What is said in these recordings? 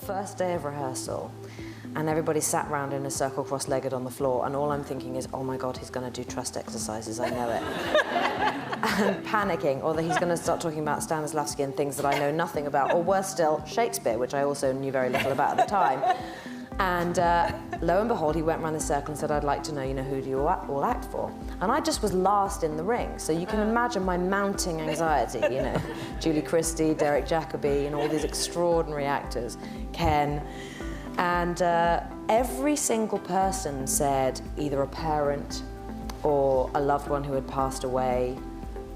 First day of rehearsal, and everybody sat round in a circle cross-legged on the floor, and all I'm thinking is, oh my God, he's going to do trust exercises, I know it. And panicking, or that he's going to start talking about Stanislavski and things that I know nothing about, or worse still, Shakespeare, which I also knew very little about at the time. And lo and behold, he went around the circle and said, I'd like to know, who do you all act for? And I just was last in the ring, so you can imagine my mounting anxiety, Julie Christie, Derek Jacobi, and all these extraordinary actors, Ken. And every single person said either a parent or a loved one who had passed away.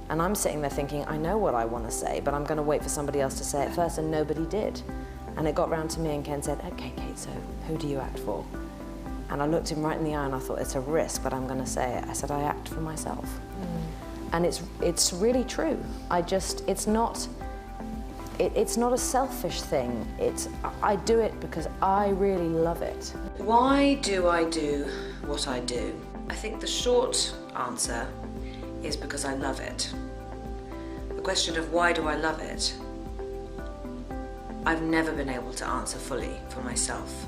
And I'm sitting there thinking, I know what I want to say, but I'm going to wait for somebody else to say it first, and nobody did. And it got round to me, and Ken said, okay, Kate, so who do you act for? And I looked him right in the eye, and I thought, it's a risk, but I'm going to say it. I said, I act for myself. And it's really true. It's not a selfish thing. I do it because I really love it. Why do I do what I do? I think the short answer is because I love it. The question of why do I love it, I've never been able to answer fully for myself.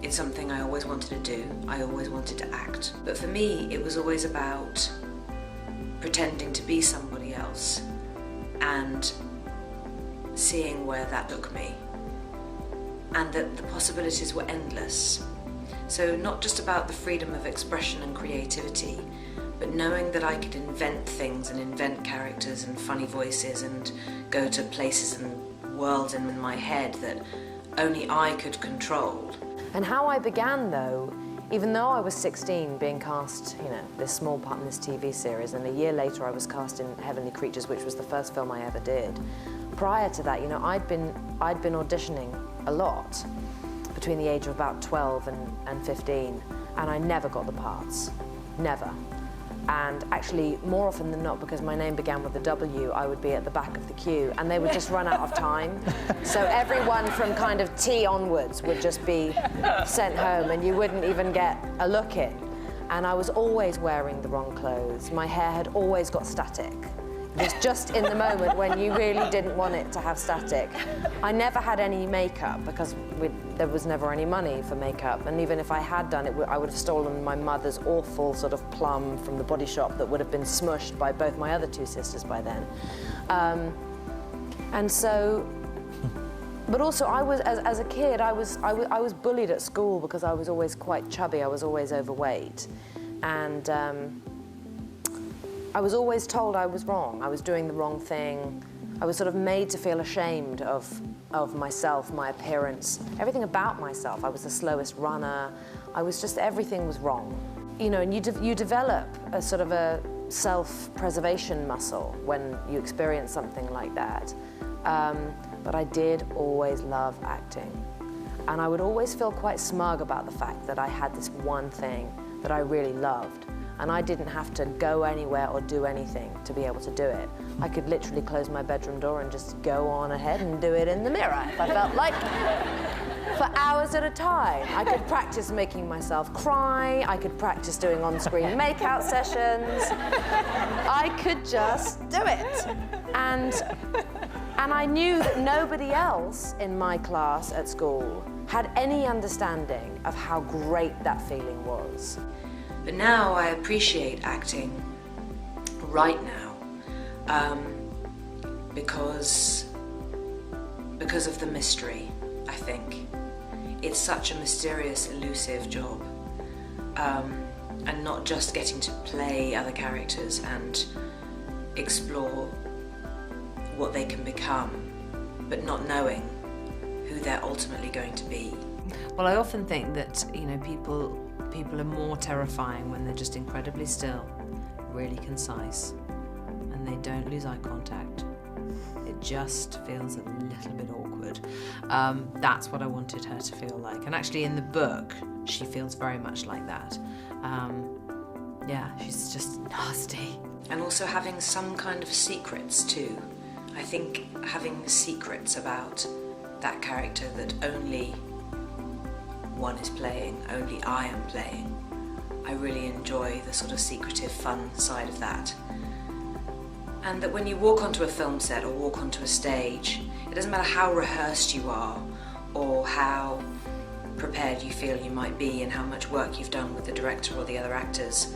It's something I always wanted to do. I always wanted to act. But for me, it was always about pretending to be somebody else and seeing where that took me. And that the possibilities were endless. So not just about the freedom of expression and creativity, but knowing that I could invent things and invent characters and funny voices and go to places and worlds in my head that only I could control. And how I began, though, even though I was 16 being cast, this small part in this TV series, and a year later I was cast in Heavenly Creatures, which was the first film I ever did. Prior to that, I'd been auditioning a lot between the age of about 12 and 15, and I never got the parts, never. And actually, more often than not, because my name began with a W, I would be at the back of the queue, and they would just run out of time. So everyone from kind of T onwards would just be sent home, and you wouldn't even get a look in. And I was always wearing the wrong clothes. My hair had always got static. It was just in the moment when you really didn't want it to have static. I never had any makeup because there was never any money for makeup, and even if I had done it, I would have stolen my mother's awful sort of plum from the Body Shop that would have been smushed by both my other two sisters by then. And so, but also I was, as a kid, I was bullied at school because I was always quite chubby. I was always overweight, and I was always told I was wrong. I was doing the wrong thing. I was sort of made to feel ashamed of myself, my appearance, everything about myself. I was the slowest runner. Everything was wrong. And you develop a sort of a self-preservation muscle when you experience something like that. But I did always love acting. And I would always feel quite smug about the fact that I had this one thing that I really loved. And I didn't have to go anywhere or do anything to be able to do it. I could literally close my bedroom door and just go on ahead and do it in the mirror if I felt like it, for hours at a time. I could practice making myself cry. I could practice doing on-screen make-out sessions. I could just do it. And I knew that nobody else in my class at school had any understanding of how great that feeling was. But now I appreciate acting right now because of the mystery, I think. It's such a mysterious, elusive job. And not just getting to play other characters and explore what they can become, but not knowing who they're ultimately going to be. Well, I often think that, people are more terrifying when they're just incredibly still, really concise, and they don't lose eye contact. It just feels a little bit awkward. That's what I wanted her to feel like. And actually in the book, she feels very much like that. She's just nasty. And also having some kind of secrets too. I think having secrets about that character that only one is playing, only I am playing. I really enjoy the sort of secretive, fun side of that. And that when you walk onto a film set or walk onto a stage, it doesn't matter how rehearsed you are or how prepared you feel you might be and how much work you've done with the director or the other actors,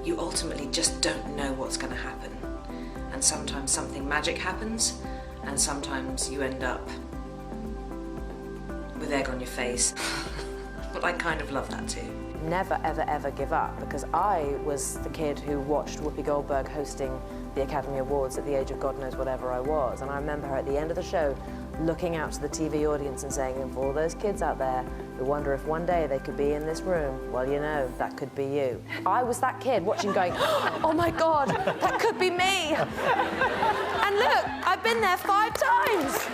you ultimately just don't know what's going to happen. And sometimes something magic happens, and sometimes you end up with egg on your face. But I kind of love that too. Never, ever, ever give up, because I was the kid who watched Whoopi Goldberg hosting the Academy Awards at the age of God knows whatever I was. And I remember her at the end of the show looking out to the TV audience and saying, and for all those kids out there who wonder if one day they could be in this room, well, you know, that could be you. I was that kid watching going, oh my God, that could be me. And look, I've been there 5 times.